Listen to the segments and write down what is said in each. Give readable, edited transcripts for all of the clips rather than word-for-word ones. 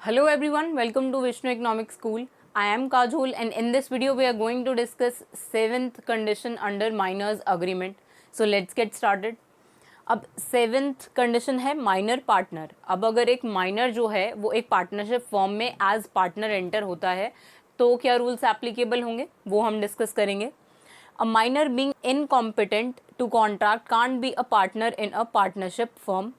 Hello everyone, welcome to Vishnu Economic School. I am Kajol and in this video we are going to discuss 7th condition under minors agreement. So let's get started. अब 7th condition है minor partner. अब अगर एक minor जो है वो एक partnership form में एज पार्टनर एंटर होता है तो क्या रूल्स एप्लीकेबल होंगे वो हम डिस्कस करेंगे. A minor being incompetent to contract can't be a partner in a partnership firm.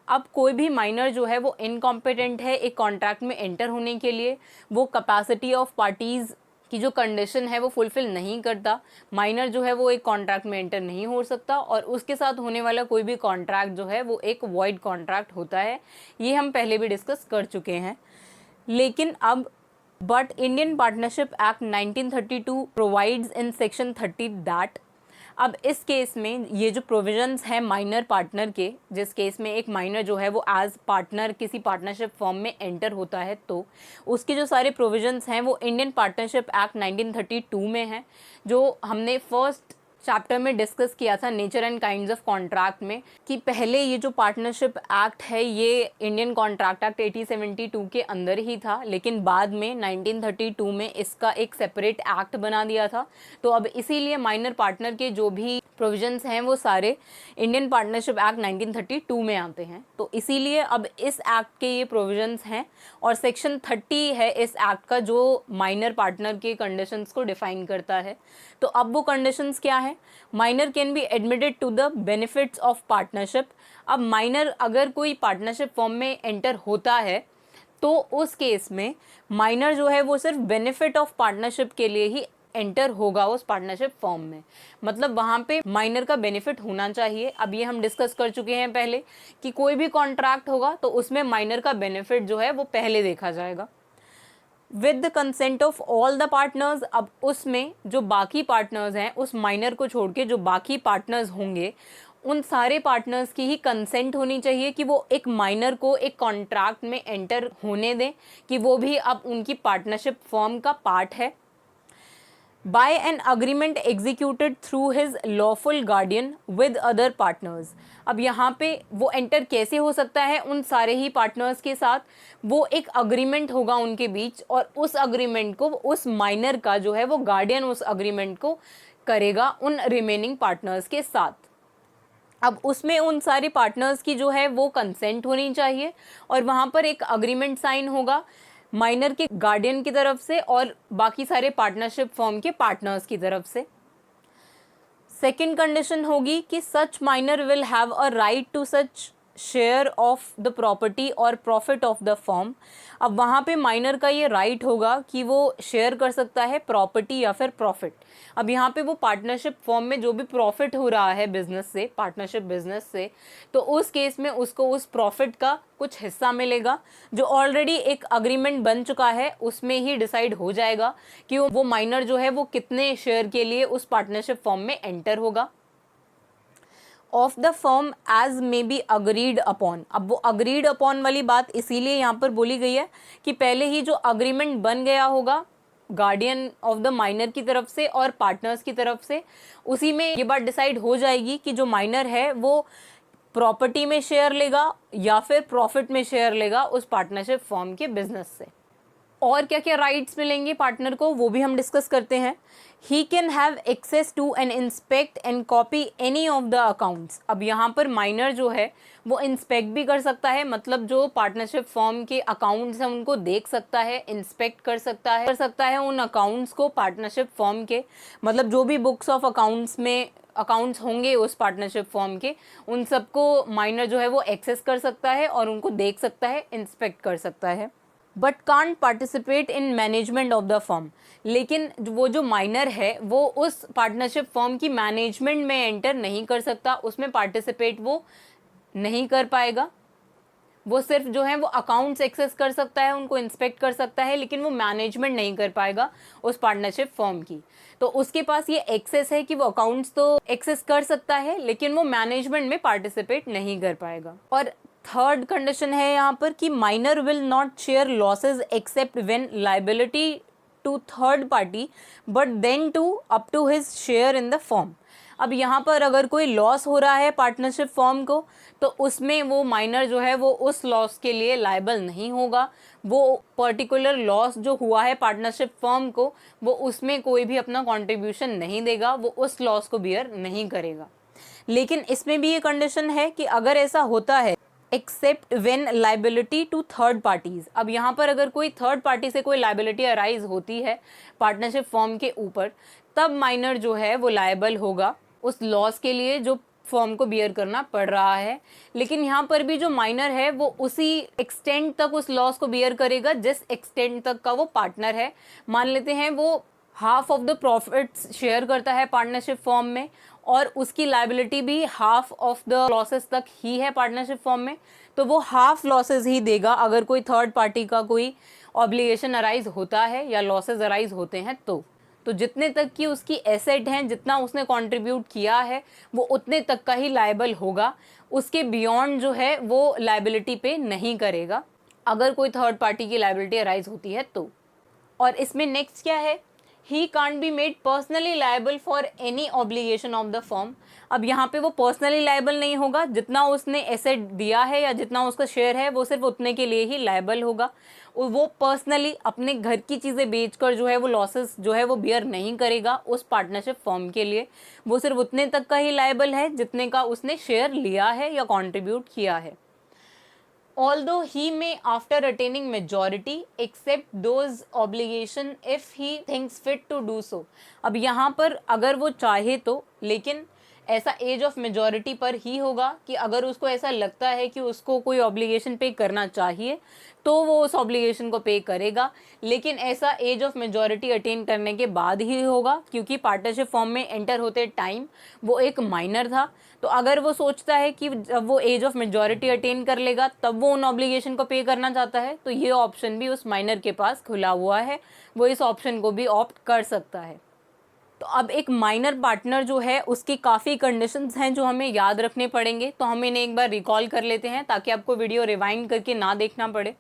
अब कोई भी माइनर जो है वो इनकॉम्पिटेंट है एक कॉन्ट्रैक्ट में एंटर होने के लिए, वो कैपेसिटी ऑफ पार्टीज़ की जो कंडीशन है वो फुलफ़िल नहीं करता. माइनर जो है वो एक कॉन्ट्रैक्ट में एंटर नहीं हो सकता और उसके साथ होने वाला कोई भी कॉन्ट्रैक्ट जो है वो एक वॉइड कॉन्ट्रैक्ट होता है. ये हम पहले भी डिस्कस कर चुके हैं. लेकिन अब but Indian partnership act 1932 provides in section 30 that. अब इस केस में ये जो प्रोविजंस हैं माइनर पार्टनर के, जिस केस में एक माइनर जो है वो एज पार्टनर किसी पार्टनरशिप फॉर्म में एंटर होता है तो उसके जो सारे प्रोविजंस हैं वो इंडियन पार्टनरशिप एक्ट 1932 में हैं, जो हमने फर्स्ट चैप्टर में डिस्कस किया था nature and kinds of contract में, कि पहले ये जो पार्टनरशिप एक्ट है ये इंडियन कॉन्ट्रैक्ट एक्ट 1872 के अंदर ही था, लेकिन बाद में 1932 में इसका एक सेपरेट एक्ट बना दिया था. तो अब इसीलिए माइनर पार्टनर के जो भी प्रोविजंस हैं वो सारे इंडियन पार्टनरशिप एक्ट 1932 में आते हैं. तो इसीलिए अब इस एक्ट के ये प्रोविजंस हैं और सेक्शन 30 है इस एक्ट का जो माइनर पार्टनर के कंडीशंस को डिफाइन करता है. तो अब वो कंडीशंस क्या है? Minor can be admitted to the benefits of partnership. अब माइनर अगर कोई पार्टनरशिप फॉर्म में एंटर होता है तो उस केस में माइनर जो है वो सिर्फ बेनिफिट ऑफ पार्टनरशिप के लिए ही एंटर होगा उस पार्टनरशिप फॉर्म में. मतलब वहाँ पे माइनर का बेनिफिट होना चाहिए. अब ये हम डिस्कस कर चुके हैं पहले कि कोई भी कॉन्ट्रैक्ट होगा तो उसमें माइनर का बेनिफिट जो है वो पहले देखा जाएगा with the consent of all the partners. अब उसमें जो बाकी पार्टनर्स हैं उस माइनर को छोड़ के जो बाकी पार्टनर्स होंगे उन सारे पार्टनर्स की ही कंसेंट होनी चाहिए कि वो एक माइनर को एक कॉन्ट्रैक्ट में एंटर होने दें, कि वो भी अब उनकी पार्टनरशिप फॉर्म का पार्ट है. by an agreement executed through his lawful guardian with other partners. अब यहाँ पे वो एंटर कैसे हो सकता है उन सारे ही पार्टनर्स के साथ? वो एक अग्रीमेंट होगा उनके बीच और उस अग्रीमेंट को उस माइनर का जो है वो गार्डियन उस अग्रीमेंट को करेगा उन रिमेनिंग पार्टनर्स के साथ. अब उसमें उन सारे पार्टनर्स की जो है वो कंसेंट होनी चाहिए और वहाँ पर एक अग्रीमेंट साइन होगा माइनर के गार्डियन की तरफ से और बाकी सारे पार्टनरशिप फॉर्म के पार्टनर्स की तरफ से. सेकेंड कंडीशन होगी कि such minor will have a right to such share of the property और प्रॉफिट ऑफ द फॉर्म. अब वहाँ पे माइनर का ये राइट होगा कि वो शेयर कर सकता है प्रॉपर्टी या फिर प्रॉफिट. अब यहाँ पे वो पार्टनरशिप फॉर्म में जो भी प्रॉफिट हो रहा है बिजनेस से, पार्टनरशिप बिजनेस से, तो उस केस में उसको उस प्रॉफिट का कुछ हिस्सा मिलेगा जो ऑलरेडी एक अग्रीमेंट बन चुका है. उसमें ही डिसाइड हो जाएगा कि वो माइनर जो है वो कितने शेयर के लिए उस पार्टनरशिप फॉर्म में एंटर होगा. Of the firm as may be agreed upon. अब वो अग्रीड अपॉन वाली बात इसीलिए यहाँ पर बोली गई है कि पहले ही जो अग्रीमेंट बन गया होगा गार्डियन ऑफ द माइनर की तरफ से और पार्टनर्स की तरफ से, उसी में ये बात डिसाइड हो जाएगी कि जो माइनर है वो प्रॉपर्टी में शेयर लेगा या फिर प्रॉफिट में शेयर लेगा उस पार्टनरशिप फॉर्म के बिजनेस से. और क्या क्या राइट्स मिलेंगे पार्टनर को वो भी हम डिस्कस करते हैं. He can have access to and inspect and copy any of the accounts. अब यहाँ पर माइनर जो है वो इंस्पेक्ट भी कर सकता है, मतलब जो पार्टनरशिप फॉर्म के अकाउंट्स हैं उनको देख सकता है, इंस्पेक्ट कर सकता है उन अकाउंट्स को पार्टनरशिप फॉर्म के. मतलब जो भी बुक्स ऑफ अकाउंट्स में अकाउंट्स होंगे उस पार्टनरशिप फॉर्म के, उन सबको माइनर जो है वो एक्सेस कर सकता है और उनको देख सकता है, इंस्पेक्ट कर सकता है. But can't participate in management of the firm. लेकिन वो जो माइनर है वो उस पार्टनरशिप फर्म की मैनेजमेंट में एंटर नहीं कर सकता, उसमें पार्टिसिपेट वो नहीं कर पाएगा. वो सिर्फ जो है वो अकाउंट्स एक्सेस कर सकता है, उनको इंस्पेक्ट कर सकता है, लेकिन वो मैनेजमेंट नहीं कर पाएगा उस पार्टनरशिप फर्म की. तो उसके पास ये एक्सेस है कि वो अकाउंट्स तो एक्सेस कर सकता है लेकिन वो मैनेजमेंट में पार्टिसिपेट नहीं कर पाएगा. और थर्ड कंडीशन है यहाँ पर कि minor will not share losses except when liability to third party but then to up to his share in the form. अब यहाँ पर अगर कोई लॉस हो रहा है पार्टनरशिप फॉर्म को, तो उसमें वो माइनर जो है वो उस लॉस के लिए लायबल नहीं होगा। वो पर्टिकुलर लॉस जो हुआ है पार्टनरशिप फर्म को, वो उसमें कोई भी अपना कंट्रीब्यूशन नहीं देगा, वो उस लॉस को बियर नहीं करेगा। लेकिन इसमें भी ये कंडीशन है कि अगर ऐसा होता है except when liability to third parties. अब यहाँ पर अगर कोई थर्ड पार्टी से कोई लाइबिलिटी अराइज होती है पार्टनरशिप फर्म के ऊपर, तब माइनर जो है वो लायबल होगा उस लॉस के लिए जो फर्म को बियर करना पड़ रहा है। लेकिन यहाँ पर भी जो माइनर है वो उसी एक्सटेंट तक उस लॉस को बियर करेगा जिस एक्सटेंट तक का वो पार्टनर है। मान लेते हैं वो half of the profits share करता है पार्टनरशिप फॉर्म में, और उसकी लाइबिलिटी भी हाफ ऑफ द लॉसेस तक ही है पार्टनरशिप फॉर्म में, तो वो हाफ लॉसेस ही देगा अगर कोई थर्ड पार्टी का कोई ऑब्लिगेशन अराइज होता है या लॉसेस अराइज होते हैं। तो जितने तक की उसकी एसेट हैं, जितना उसने कंट्रीब्यूट किया है, वो उतने तक का ही लायबल होगा। उसके बियॉन्ड जो है वो लाइबिलिटी पे नहीं करेगा अगर कोई थर्ड पार्टी की लाइबिलिटी अराइज होती है तो। और इसमें नेक्स्ट क्या है, he can't be made personally liable for any obligation of the firm. अब यहाँ पे वो पर्सनली लायबल नहीं होगा, जितना उसने एसेट दिया है या जितना उसका शेयर है वो सिर्फ उतने के लिए ही लायबल होगा। वो पर्सनली अपने घर की चीज़ें बेचकर जो है वो लॉसेस जो है वो बियर नहीं करेगा उस पार्टनरशिप फर्म के लिए। वो सिर्फ उतने तक का ही लायबल है जितने का उसने शेयर लिया है या कॉन्ट्रीब्यूट किया है। Although he may after attaining majority accept those obligation if he thinks fit to do so। अब यहाँ पर अगर वो चाहे तो, लेकिन ऐसा एज ऑफ मेजॉरिटी पर ही होगा कि अगर उसको ऐसा लगता है कि उसको कोई ऑब्लिगेशन पे करना चाहिए तो वो उस ऑब्लिगेशन को पे करेगा। लेकिन ऐसा एज ऑफ मेजॉरिटी अटेन करने के बाद ही होगा, क्योंकि पार्टनरशिप फॉर्म में एंटर होते टाइम वो एक माइनर था। तो अगर वो सोचता है कि जब वो एज ऑफ मेजॉरिटी अटेन कर लेगा तब वो उन ऑब्लिगेशन को पे करना चाहता है, तो ये ऑप्शन भी उस माइनर के पास खुला हुआ है, वो इस ऑप्शन को भी ऑप्ट कर सकता है। तो अब एक माइनर पार्टनर जो है उसकी काफ़ी कंडीशंस हैं जो हमें याद रखने पड़ेंगे, तो हम इन्हें एक बार रिकॉल कर लेते हैं ताकि आपको वीडियो रिवाइंड करके ना देखना पड़े।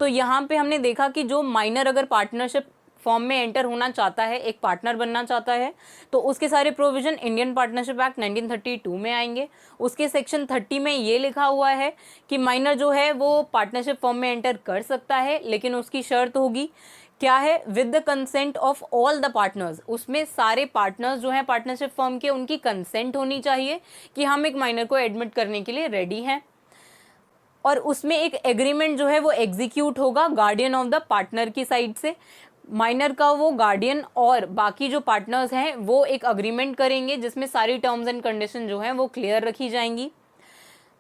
तो यहाँ पे हमने देखा कि जो माइनर अगर पार्टनरशिप फॉर्म में एंटर होना चाहता है, एक पार्टनर बनना चाहता है, तो उसके सारे प्रोविजन इंडियन पार्टनरशिप एक्ट 1932 में आएंगे। उसके सेक्शन 30 में ये लिखा हुआ है कि माइनर जो है वो पार्टनरशिप फॉर्म में एंटर कर सकता है, लेकिन उसकी शर्त होगी क्या है, with the consent of all the partners. उसमें सारे पार्टनर्स जो हैं पार्टनरशिप फर्म के, उनकी कंसेंट होनी चाहिए कि हम एक माइनर को एडमिट करने के लिए रेडी हैं। और उसमें एक एग्रीमेंट जो है वो एग्जीक्यूट होगा गार्डियन ऑफ द पार्टनर की साइड से। माइनर का वो गार्डियन और बाकी जो पार्टनर्स हैं वो एक अग्रीमेंट करेंगे जिसमें सारी टर्म्स एंड कंडीशन जो हैं वो क्लियर रखी जाएंगी।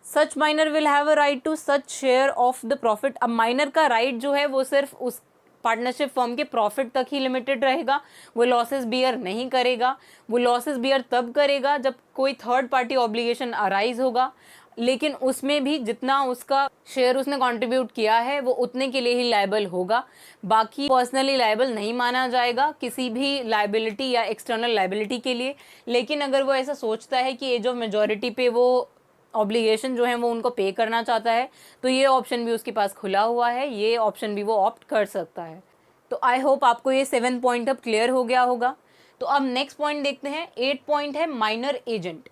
Such minor will have a right to such share of the profit. अब माइनर का राइट जो है वो सिर्फ उस पार्टनरशिप फर्म के प्रॉफिट तक ही लिमिटेड रहेगा, वो लॉसेस बियर नहीं करेगा। वो लॉसेस बियर तब करेगा जब कोई थर्ड पार्टी ऑब्लिगेशन अराइज होगा, लेकिन उसमें भी जितना उसका शेयर उसने कंट्रीब्यूट किया है वो उतने के लिए ही लायबल होगा। बाकी पर्सनली लायबल नहीं माना जाएगा किसी भी लायबिलिटी या एक्सटर्नल लायबिलिटी के लिए। लेकिन अगर वो ऐसा सोचता है कि एज ऑफ मेजॉरिटी पे वो ऑब्लिगेशन जो है वो उनको पे करना चाहता है, तो ये ऑप्शन भी उसके पास खुला हुआ है, ये ऑप्शन भी वो ऑप्ट कर सकता है। तो आई होप आपको ये 7 पॉइंट अब क्लियर हो गया होगा। तो अब नेक्स्ट पॉइंट देखते हैं। 8 पॉइंट है माइनर एजेंट।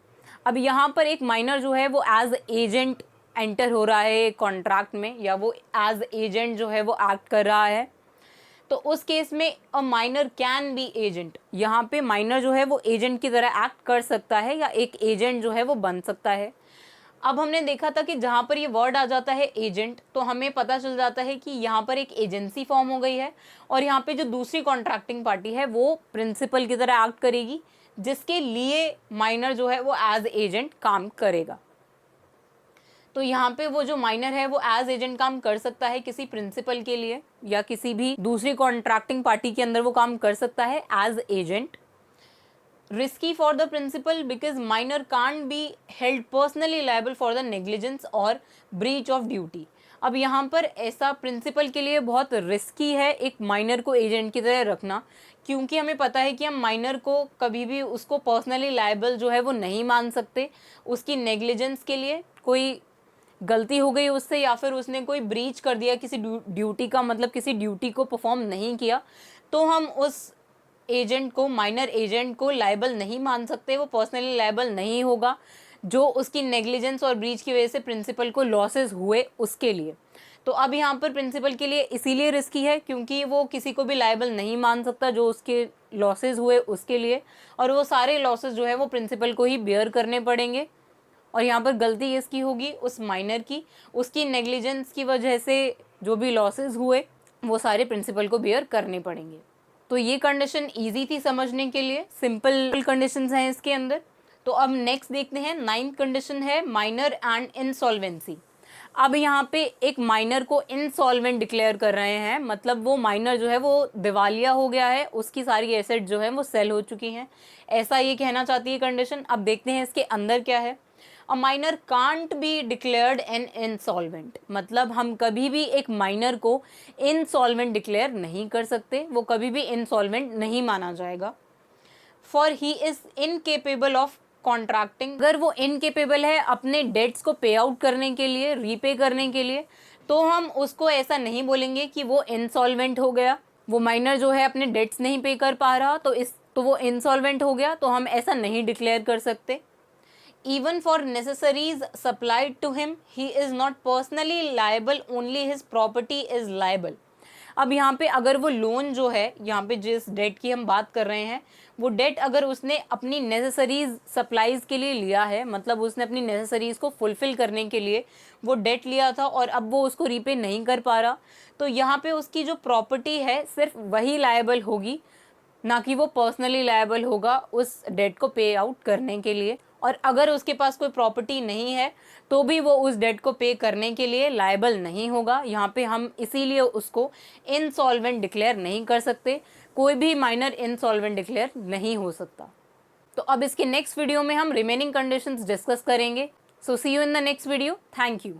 अब यहाँ पर एक माइनर जो है वो एज एजेंट एंटर हो रहा है कॉन्ट्रैक्ट में, या वो एज एजेंट जो है वो एक्ट कर रहा है। तो उस केस में a minor can B agent. यहाँ पे माइनर जो है वो एजेंट की तरह एक्ट कर सकता है या एक एजेंट जो है वो बन सकता है। अब हमने देखा था कि जहाँ पर ये वर्ड आ जाता है एजेंट, तो हमें पता चल जाता है कि यहाँ पर एक एजेंसी फॉर्म हो गई है, और यहाँ पे जो दूसरी कॉन्ट्रैक्टिंग पार्टी है वो प्रिंसिपल की तरह एक्ट करेगी, जिसके लिए माइनर जो है वो एज एजेंट काम करेगा। तो यहाँ पे वो जो माइनर है वो एज एजेंट काम कर सकता है किसी प्रिंसिपल के लिए, या किसी भी दूसरी कॉन्ट्रैक्टिंग पार्टी के अंदर वो काम कर सकता है as agent. Risky for the principal because minor can't be held personally liable for the negligence और ब्रीच ऑफ ड्यूटी। अब यहाँ पर ऐसा प्रिंसिपल के लिए बहुत रिस्की है एक माइनर को एजेंट की तरह रखना, क्योंकि हमें पता है कि हम माइनर को कभी भी उसको पर्सनली लायबल जो है वो नहीं मान सकते। उसकी नेग्लिजेंस के लिए, कोई गलती हो गई उससे या फिर उसने कोई ब्रीच कर दिया किसी ड्यूटी का, मतलब किसी ड्यूटी को परफॉर्म नहीं किया, तो हम उस एजेंट को, माइनर एजेंट को लायबल नहीं मान सकते, वो पर्सनली लायबल नहीं होगा जो उसकी नेग्लिजेंस और ब्रीच की वजह से प्रिंसिपल को लॉसेस हुए उसके लिए। तो अब यहाँ पर प्रिंसिपल के लिए इसीलिए रिस्की है क्योंकि वो किसी को भी लायबल नहीं मान सकता जो उसके लॉसेस हुए उसके लिए, और वो सारे लॉसेस जो है वो प्रिंसिपल को ही बेयर करने पड़ेंगे। और यहाँ पर गलती किसकी होगी? उस माइनर की, उसकी नेग्लिजेंस की वजह से जो भी लॉसेस हुए वो सारे प्रिंसिपल को बेयर करने पड़ेंगे। तो ये कंडीशन ईजी थी समझने के लिए, सिंपल कंडीशंस हैं इसके अंदर। तो अब नेक्स्ट देखते हैं, 9th कंडीशन है माइनर एंड इंसॉल्वेंसी। अब यहाँ पे एक माइनर को इंसॉल्वेंट डिक्लेयर कर रहे हैं, मतलब वो माइनर जो है वो दिवालिया हो गया है, उसकी सारी एसेट जो है वो सेल हो चुकी हैं, ऐसा ये कहना चाहती है कंडीशन। अब देखते हैं इसके अंदर क्या है। A minor can't be declared an insolvent, मतलब हम कभी भी एक माइनर को इंसॉल्वेंट डिक्लेयर नहीं कर सकते, वो कभी भी इंसॉल्वेंट नहीं माना जाएगा। For he is incapable of contracting, अगर वो इनकेपेबल है अपने डेट्स को पे आउट करने के लिए, रीपे करने के लिए, तो हम उसको ऐसा नहीं बोलेंगे कि वो इंसॉल्वेंट हो गया। वो माइनर जो है अपने डेट्स नहीं पे कर पा रहा तो वो इंसॉल्वेंट हो गया, तो हम ऐसा नहीं डिक्लेयर कर सकते। Even for necessaries supplied to him, he is not personally liable, only his property is liable. अब यहाँ पे अगर वो लोन जो है, यहाँ पे जिस डेट की हम बात कर रहे हैं, वो डेट अगर उसने अपनी नेसेसरीज सप्लाईज के लिए लिया है, मतलब उसने अपनी नेसेसरीज को फुलफिल करने के लिए वो डेट लिया था और अब वो उसको रीपे नहीं कर पा रहा, तो यहाँ पे उसकी जो प्रॉपर्टी है सिर्फ वही लायबल होगी, ना कि वो पर्सनली लायबल होगा उस डेट को पे आउट करने के लिए। और अगर उसके पास कोई प्रॉपर्टी नहीं है तो भी वो उस डेट को पे करने के लिए लायबल नहीं होगा। यहाँ पे हम इसीलिए उसको इनसॉल्वेंट डिक्लेयर नहीं कर सकते, कोई भी माइनर इनसॉल्वेंट डिक्लेयर नहीं हो सकता। तो अब इसके नेक्स्ट वीडियो में हम रिमेनिंग कंडीशंस डिस्कस करेंगे। So see you in the next video. Thank you.